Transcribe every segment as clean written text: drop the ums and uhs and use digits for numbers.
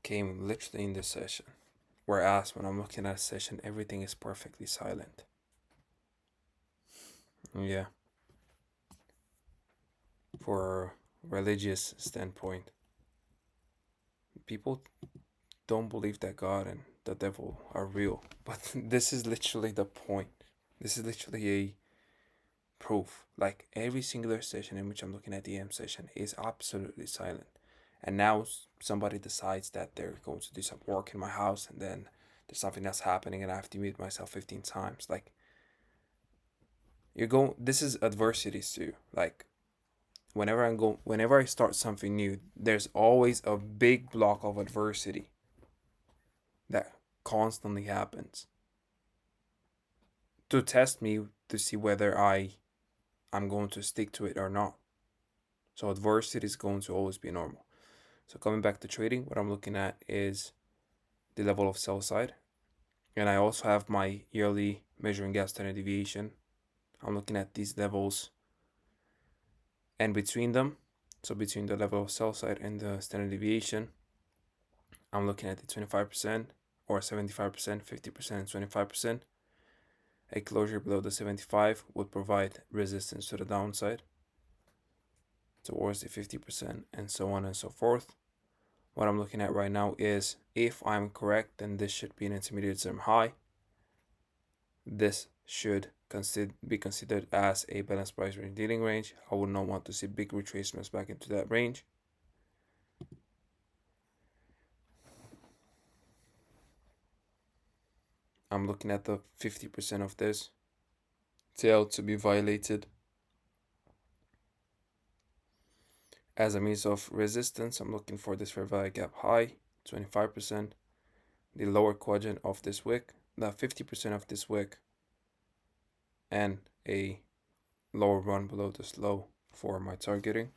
came literally in this session. Whereas when I'm looking at a session, everything is perfectly silent. Yeah. For religious standpoint, people don't believe that God and the devil are real. But this is literally the point. This is literally a proof. Like every singular session in which I'm looking at the AM session is absolutely silent. And now somebody decides that they're going to do some work in my house, and then there's something that's happening and I have to mute myself 15 times. Like this is adversities too. Like whenever I start something new, there's always a big block of adversity that constantly happens to test me to see whether I'm going to stick to it or not. So adversity is going to always be normal. So coming back to trading, what I'm looking at is the level of sell side. And I also have my yearly measuring gap standard deviation. I'm looking at these levels and between them. So between the level of sell side and the standard deviation, I'm looking at the 25% or 75%, 50%, and 25%. A closure below the 75 would provide resistance to the downside towards the 50% and so on and so forth. What I'm looking at right now is if I'm correct, then this should be an intermediate term high. This should be considered as a balanced price range dealing range. I would not want to see big retracements back into that range. I'm looking at the 50% of this tail to be violated as a means of resistance. I'm looking for this fair value gap high, 25%, the lower quadrant of this wick, the 50% of this wick, and a lower run below this low for my targeting.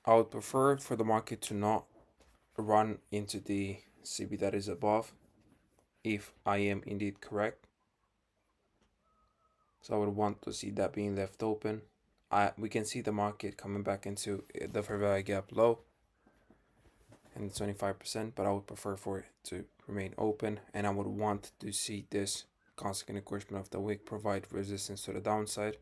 I would prefer for the market to not run into the CB that is above if I am indeed correct. So I would want to see that being left open. We can see the market coming back into the fair value gap low and 25%, but I would prefer for it to remain open, and I would want to see this consequent encouragement of the wick provide resistance to the downside.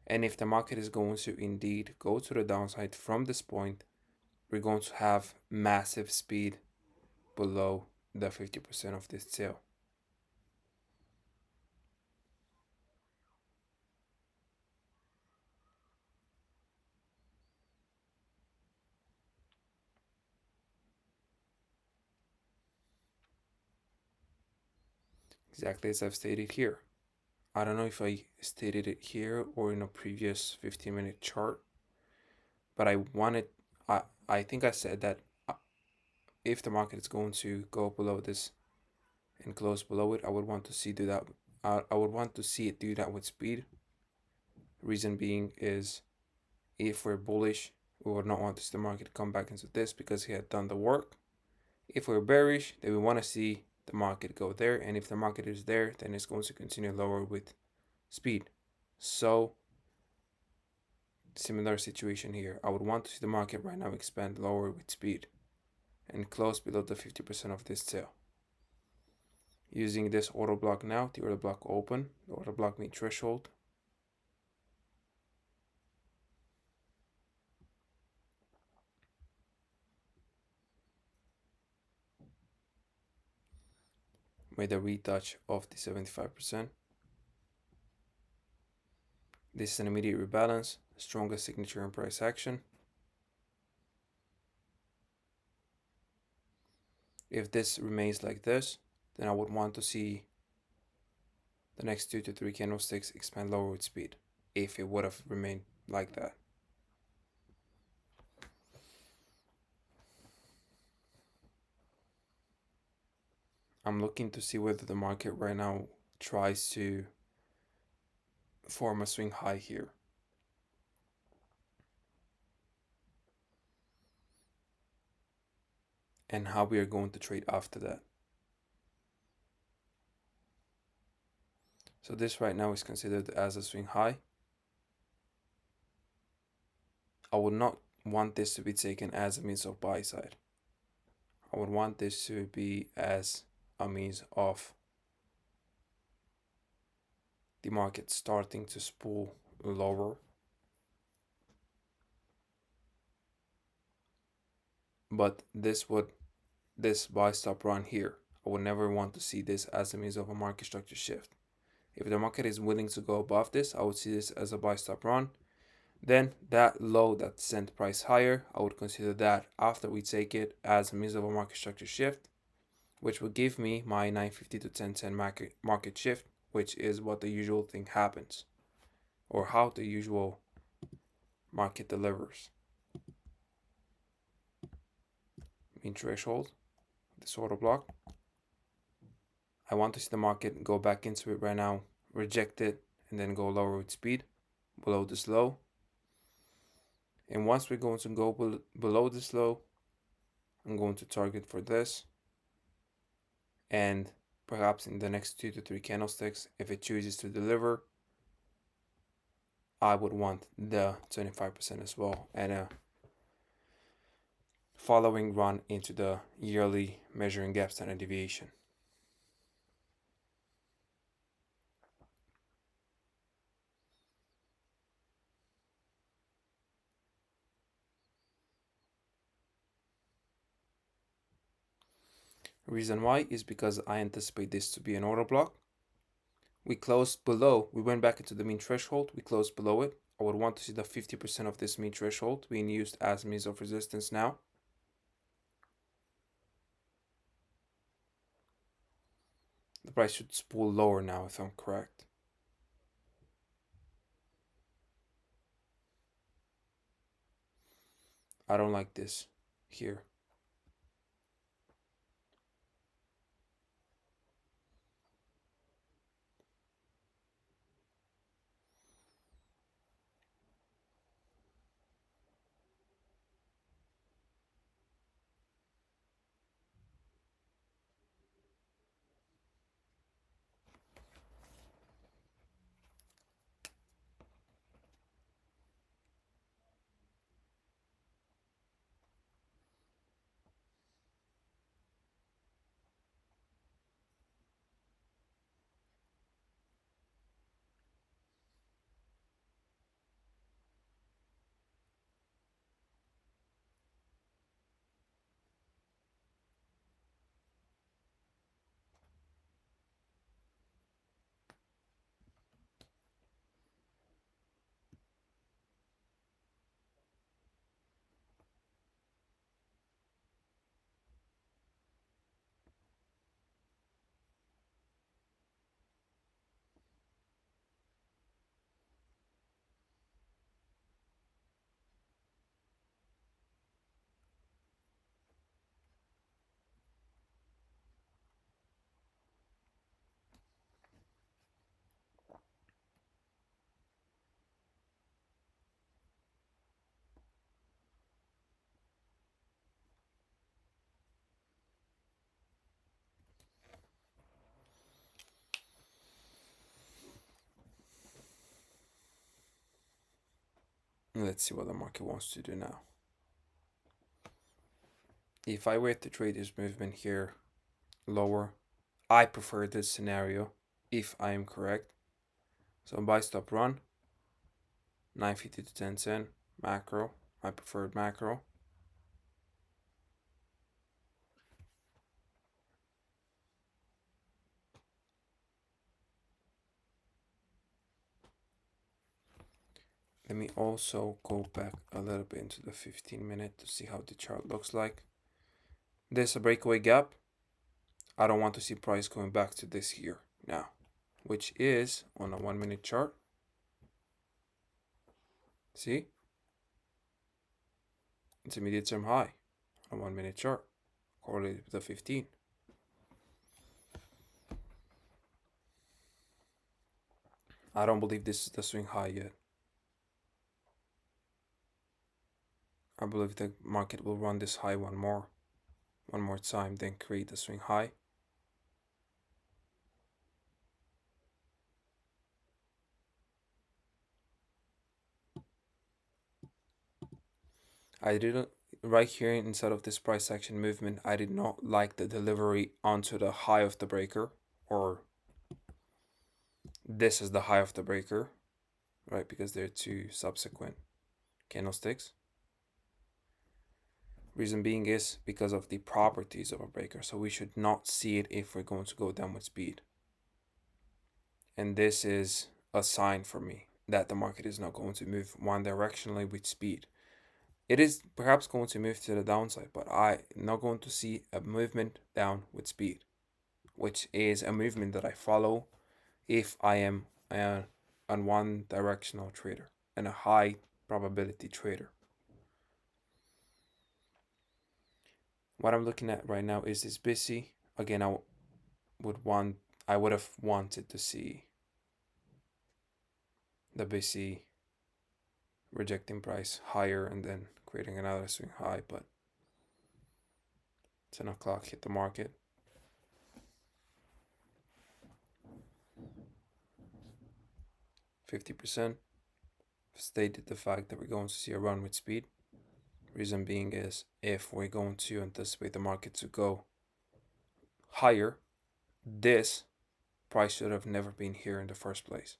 And if the market is going to indeed go to the downside from this point, we're going to have massive speed below the 50% of this tail. Exactly as I've stated here. I don't know if I stated it here or in a previous 15-minute chart, but I think I said that if the market is going to go below this and close below it, I would want to see do that. I would want to see it do that with speed. Reason being is if we're bullish, we would not want to see the market come back into this because he had done the work. If we're bearish, then we want to see the market go there, and if the market is there, then it's going to continue lower with speed. So similar situation here. I would want to see the market right now expand lower with speed and close below the 50% of this tail. Using this order block now, the order block open, the order block meet threshold. with a retouch of the 75%. This is an immediate rebalance, strongest signature and price action. If this remains like this, then I would want to see the next 2 to 3 candlesticks expand lower with speed, if it would have remained like that. I'm looking to see whether the market right now tries to form a swing high here. And how we are going to trade after that. So this right now is considered as a swing high. I would not want this to be taken as a means of buy side. I would want this to be as a means of the market starting to spool lower. But this buy stop run here, I would never want to see this as a means of a market structure shift. If the market is willing to go above this, I would see this as a buy stop run. Then that low that sent price higher, I would consider that after we take it as a means of a market structure shift, which would give me my 950 to 1010 market shift, which is what the usual thing happens, or how the usual market delivers. Mean threshold, this order block. I want to see the market go back into it right now, reject it, and then go lower with speed, below this low. And once we're going to go below this low, I'm going to target for this. And perhaps in the next 2 to 3 candlesticks, if it chooses to deliver, I would want the 25% as well, and a following run into the yearly measuring gap standard deviation. Reason why is because I anticipate this to be an order block. We closed below, we went back into the mean threshold, we closed below it. I would want to see the 50% of this mean threshold being used as means of resistance now. The price should spool lower now if I'm correct. I don't like this here. Let's see what the market wants to do now. If I were to trade this movement here lower, I prefer this scenario if I am correct. So buy stop run, 950 to 1010, macro, my preferred macro. Let me also go back a little bit into the 15-minute to see how the chart looks like. There's a breakaway gap. I don't want to see price going back to this here now, which is on a 1-minute chart. See? It's a immediate term high on a 1-minute chart, correlated with the 15. I don't believe this is the swing high yet. I believe the market will run this high one more time, then create a swing high. I didn't, right here inside of this price action movement, I did not like the delivery onto the high of the breaker, or this is the high of the breaker, right? Because they're two subsequent candlesticks. Reason being is because of the properties of a breaker. So we should not see it if we're going to go down with speed. And this is a sign for me that the market is not going to move one directionally with speed. It is perhaps going to move to the downside, but I'm not going to see a movement down with speed, which is a movement that I follow if I am a one directional trader and a high probability trader. What I'm looking at right now is this busy. Again, I would have wanted to see the busy rejecting price higher and then creating another swing high, but 10 o'clock hit the market. %50% stated the fact that we're going to see a run with speed. Reason being is if we're going to anticipate the market to go higher, this price should have never been here in the first place.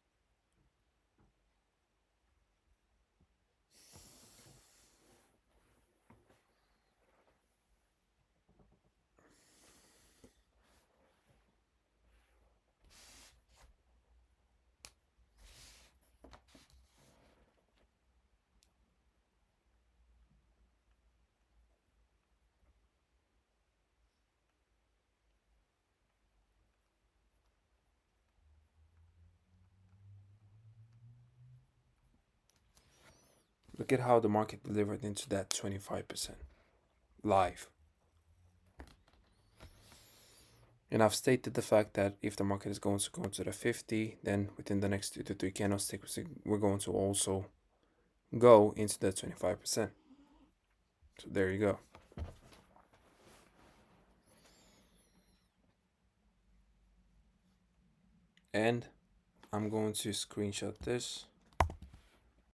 Look at how the market delivered into that 25% live. And I've stated the fact that if the market is going to go to the 50, then within the next 2 to 3 candlesticks, we're going to also go into the 25%. So there you go. And I'm going to screenshot this.